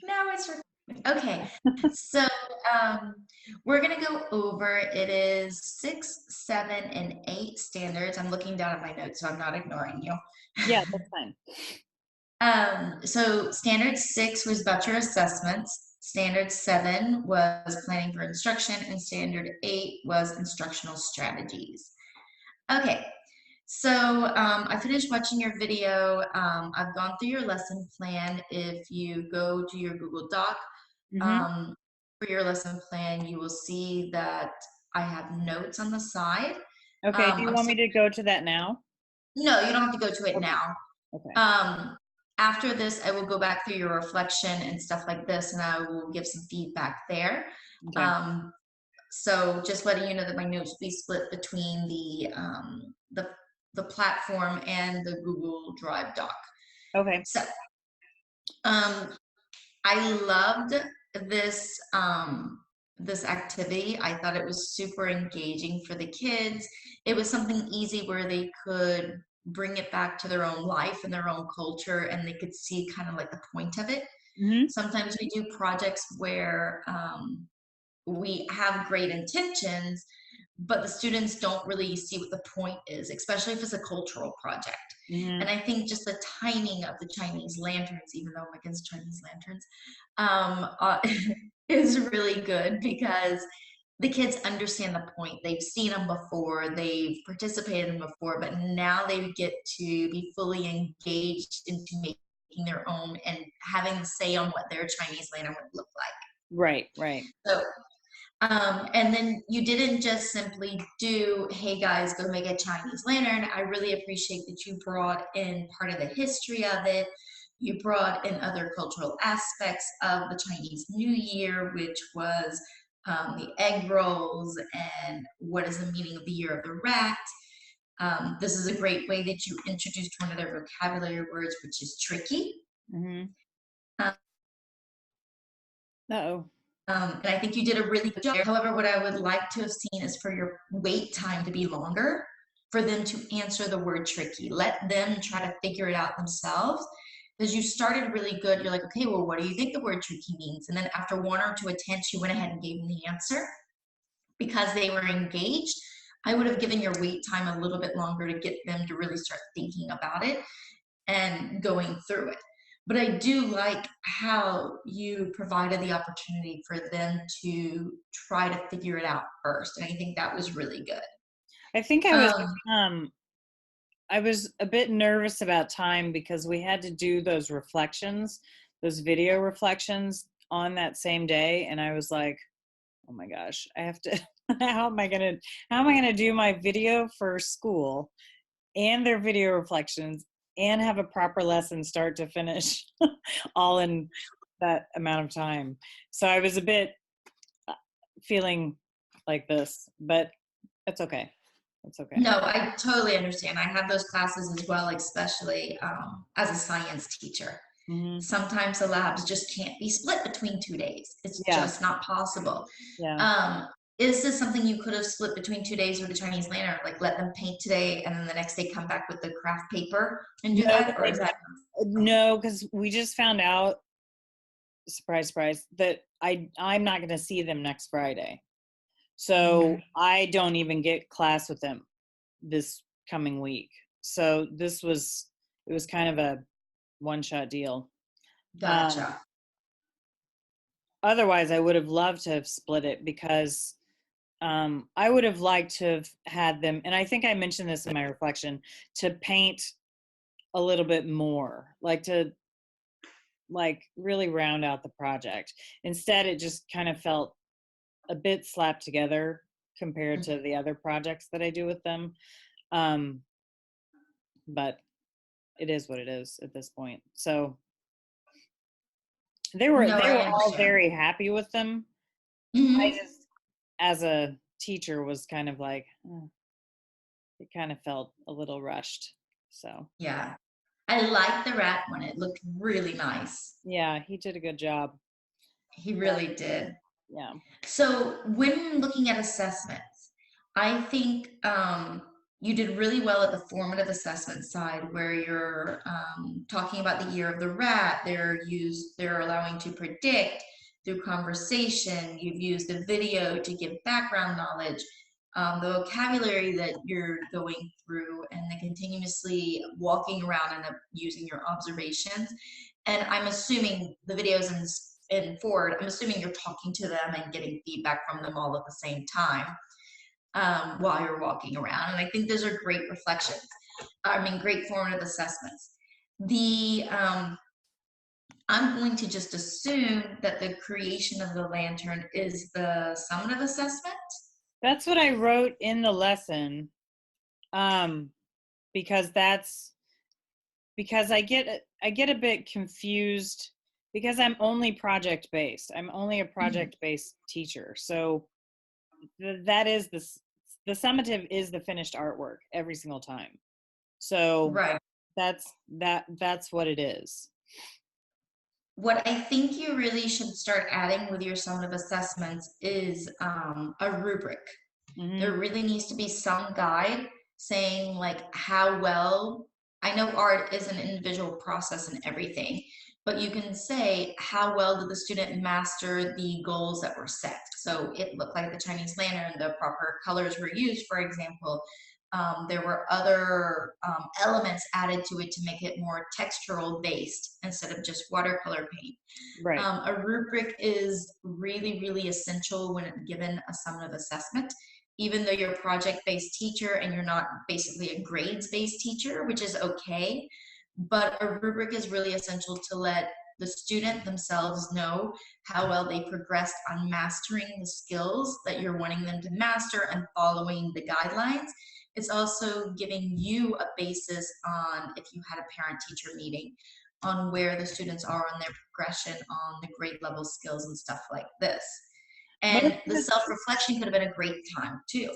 Now it's recording. Okay. So we're going to go over it is 6, 7, and 8 standards. I'm looking down at my notes, so I'm not ignoring you. Yeah, that's fine. So standard 6 was about your assessments. Standard 7 was planning for instruction, and standard 8 was instructional strategies. Okay. So I finished watching your video. I've gone through your lesson plan. If you go to your Google Doc, Hmm. um, for your lesson plan, you will see that I have notes on the side. Okay, do you I'm want still, me to go to that now? no, you don't have to go to it Okay. now. Okay. Um, After this, I will go back through your reflection and stuff like this, and I will give some feedback there. Okay. Um, so just letting you know that my notes will be split between the platform and the Google Drive doc. Okay. So um, I loved this this activity. I thought it was super engaging for the kids. It was something easy where they could bring it back to their own life and their own culture, and they could see kind of like the point of it. Hmm. Sometimes we do projects where we have great intentions, but the students don't really see what the point is, especially if it's a cultural project. Hmm. And I think just the timing of the Chinese lanterns, even though I'm against Chinese lanterns, is really good because the kids understand the point. They've seen them before, they've participated in them before, but now they get to be fully engaged into making their own and having a say on what their Chinese lantern would look like. Right, right. So and then you didn't just simply do, hey guys, go make a Chinese lantern. I really appreciate that you brought in part of the history of it. You brought in other cultural aspects of the Chinese New Year, which was the egg rolls and what is the meaning of the year of the rat. This is a great way that you introduced one of their vocabulary words, which is tricky. Hmm. Um, Uh-oh. and I think you did a really good job. However, what I would like to have seen is for your wait time to be longer, for them to answer the word tricky. Let them try to figure it out themselves. Because you started really good. You're like, okay, well, what do you think the word tricky means? And then after one or two attempts, you went ahead and gave them the answer. Because they were engaged, I would have given your wait time a little bit longer to get them to really start thinking about it and going through it. But I do like how you provided the opportunity for them to try to figure it out first. And I think that was really good. I think Um, um I was a bit nervous about time because we had to do those reflections, those video reflections on that same day, and I was like, oh my gosh, I have to how am I gonna do my video for school and their video reflections and have a proper lesson start to finish all in that amount of time. So I was a bit feeling like this, but that's okay. That's okay. no, I totally understand. I have those classes as well, especially as a science teacher. Hmm. Sometimes the labs just can't be split between 2 days. It's Yeah, just not possible. yeah. Um, is this something you could have split between 2 days with the Chinese lantern? Like let them paint today and then the next day come back with the craft paper and do No, that? Or is that no, because we just found out, surprise, surprise, that I'm not going to see them next Friday. So okay? I don't even get class with them this coming week. So it was kind of a one shot deal. Um, Gotcha. Otherwise, I would have loved to have split it because I would have liked to have had them, and I think I mentioned this in my reflection, to paint a little bit more, like to really round out the project. Instead, it just kind of felt a bit slapped together compared to the other projects that I do with them. Um, but it is what it is at this point. So No, they I were all understand. very happy with them. I Hmm. just, as a teacher, was kind of like, it kind of felt a little rushed. So Yeah. I like the rat one. It looked really nice. yeah, he did a good job. He really did. Yeah. So when looking at assessments, I think You did really well at the formative assessment side where you're talking about the year of the rat. They're allowing to predict through conversation. You've used the video to give background knowledge, the vocabulary that you're going through, and the continuously walking around and using your observations. And I'm assuming the videos in Ford, I'm assuming you're talking to them and getting feedback from them all at the same time while you're walking around. And I think those are great reflections. I mean, great formative assessments. The I'm going to just assume that the creation of the lantern is the summative assessment. That's what I wrote in the lesson, because I get a bit confused because I'm only project based. I'm only a project based teacher, so that is the summative is the finished artwork every single time. So Right. that's what it is. What I think you really should start adding with your summative assessments is a rubric. Mm-hmm. There really needs to be some guide saying like how well, I know art is an individual process and everything, but you can say how well did the student master the goals that were set. So it looked like the Chinese lantern, the proper colors were used, for example. There were other elements added to it to make it more textural based instead of just watercolor paint. Right. A rubric is really, really essential when given a summative assessment, even though you're a project-based teacher and you're not basically a grades-based teacher, which is okay. But a rubric is really essential to let the student themselves know how well they progressed on mastering the skills that you're wanting them to master and following the guidelines. It's also giving you a basis on, if you had a parent-teacher meeting, on where the students are on their progression on the grade level skills and stuff like this. And the self-reflection could have been a great time too.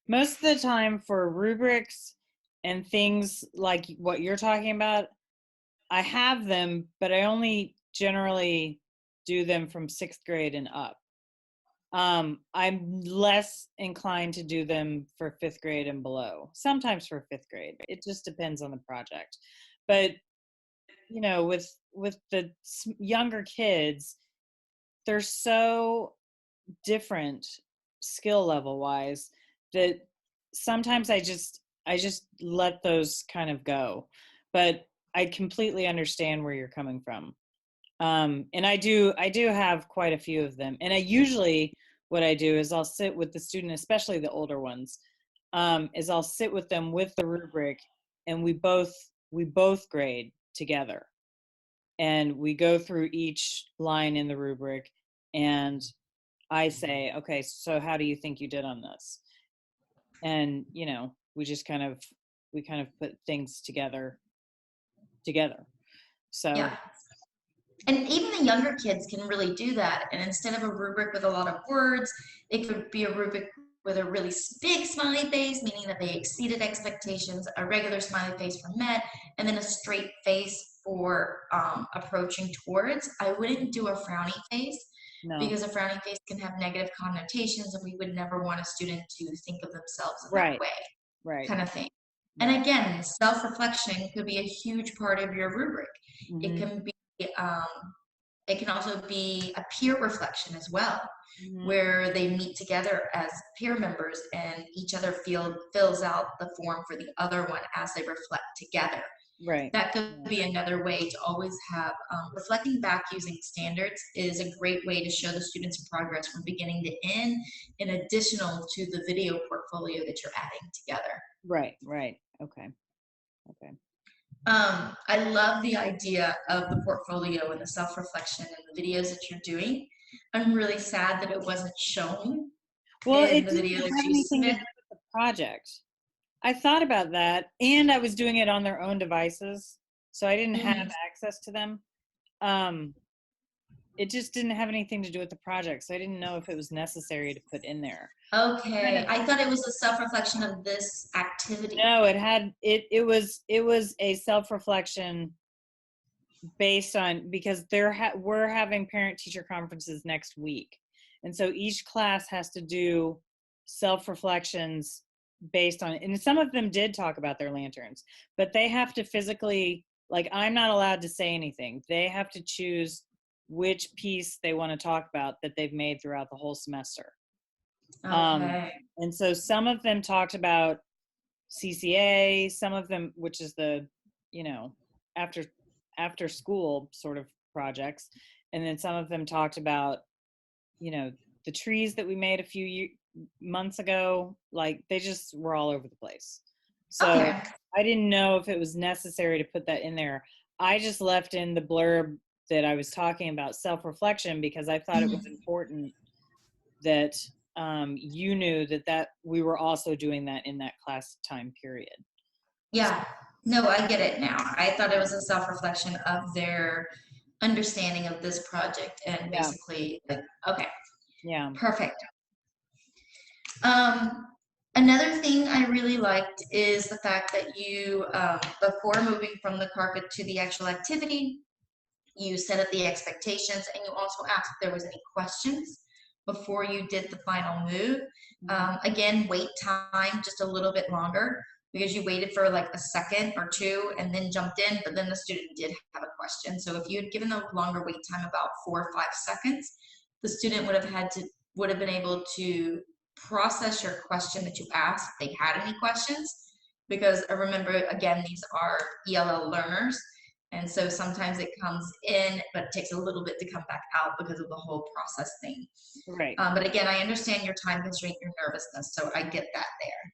Most of the time for rubrics and things like what you're talking about, I have them, but I only generally do them from 6th grade and up. I'm less inclined to do them for 5th grade and below, sometimes for 5th grade. It just depends on the project. But, you know, with the younger kids, they're so different skill level wise that sometimes I just let those kind of go. But I completely understand where you're coming from. And I do have quite a few of them. And I usually, what I do is I'll sit with the student, especially the older ones, is I'll sit with them with the rubric, and we both grade together. And we go through each line in the rubric, and I say, okay, so how do you think you did on this? And, you know, we kind of put things together. So yeah. And even the younger kids can really do that. And instead of a rubric with a lot of words, it could be a rubric with a really big smiley face, meaning that they exceeded expectations, a regular smiley face for met, and then a straight face for approaching towards. I wouldn't do a frowny face. No. Because a frowny face can have negative connotations, and we would never want a student to think of themselves in that way. Right. Kind of thing. Right. And again, self-reflection could be a huge part of your rubric. Mm-hmm. It can also be a peer reflection as well, mm-hmm. where they meet together as peer members and each other fills out the form for the other one as they reflect together. Right. That could be another way to always have reflecting back using standards is a great way to show the students progress from beginning to end, in additional to the video portfolio that you're adding together. Right. Okay. I love the idea of the portfolio and the self-reflection and the videos that you're doing. I'm really sad that it wasn't shown. Well, it didn't have anything to do with the project. I thought about that, and I was doing it on their own devices, so I didn't have access to them. It just didn't have anything to do with the project, so I didn't know if it was necessary to put in there. Okay, I thought it was a self-reflection of this activity. No, it was a self-reflection based on, because we're having parent-teacher conferences next week, and so each class has to do self-reflections based on, and some of them did talk about their lanterns, but they have to physically, like, I'm not allowed to say anything. They have to choose which piece they want to talk about that they've made throughout the whole semester. Okay. And so some of them talked about CCA, some of them, which is the, you know, after school sort of projects, and then some of them talked about, you know, the trees that we made a few months ago. Like, they just were all over the place. So Okay. I didn't know if it was necessary to put that in there. I just left in the blurb that I was talking about self-reflection because I thought it was important that you knew that we were also doing that in that class time period. Yeah. No, I get it now. I thought it was a self-reflection of their understanding of this project and Yeah. basically like, okay, Yeah. perfect. Another thing I really liked is the fact that you, before moving from the carpet to the actual activity, you set up the expectations and you also asked if there was any questions before you did the final move. Again, wait time just a little bit longer because you waited for like a second or two and then jumped in, but then the student did have a question. So if you had given a longer wait time, about 4 or 5 seconds, the student would have been able to process your question that you asked if they had any questions. Because remember, again, these are ELL learners. And so sometimes it comes in, but it takes a little bit to come back out because of the whole process thing. Right. But again, I understand your time constraint, your nervousness, so I get that there.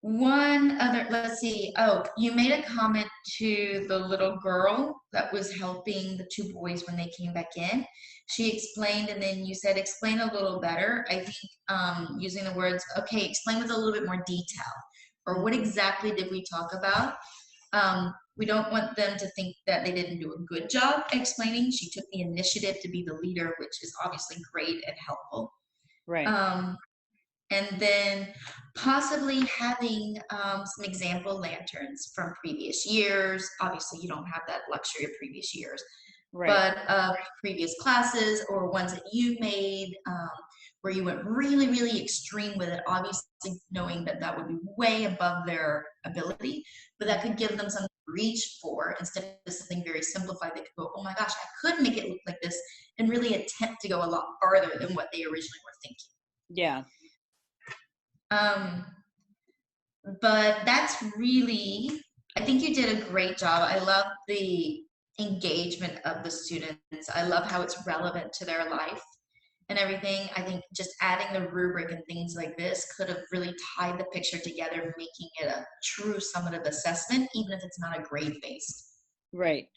One other, let's see. Oh, you made a comment to the little girl that was helping the two boys when they came back in. She explained, and then you said, explain a little better. I think using the words, okay, explain with a little bit more detail. Or what exactly did we talk about? We don't want them to think that they didn't do a good job explaining. She took the initiative to be the leader, which is obviously great and helpful. Right. And then possibly having some example lanterns from previous years. Obviously, you don't have that luxury of previous years, Right. but previous classes or ones that you made where you went really, really extreme with it, obviously knowing that that would be way above their ability, but that could give them something to reach for instead of something very simplified. They could go, oh my gosh, I could make it look like this, and really attempt to go a lot farther than what they originally were thinking. Yeah. But that's really, I think you did a great job. I love the engagement of the students. I love how it's relevant to their life and everything. I think just adding the rubric and things like this could have really tied the picture together, making it a true summative assessment, even if it's not a grade based. Right.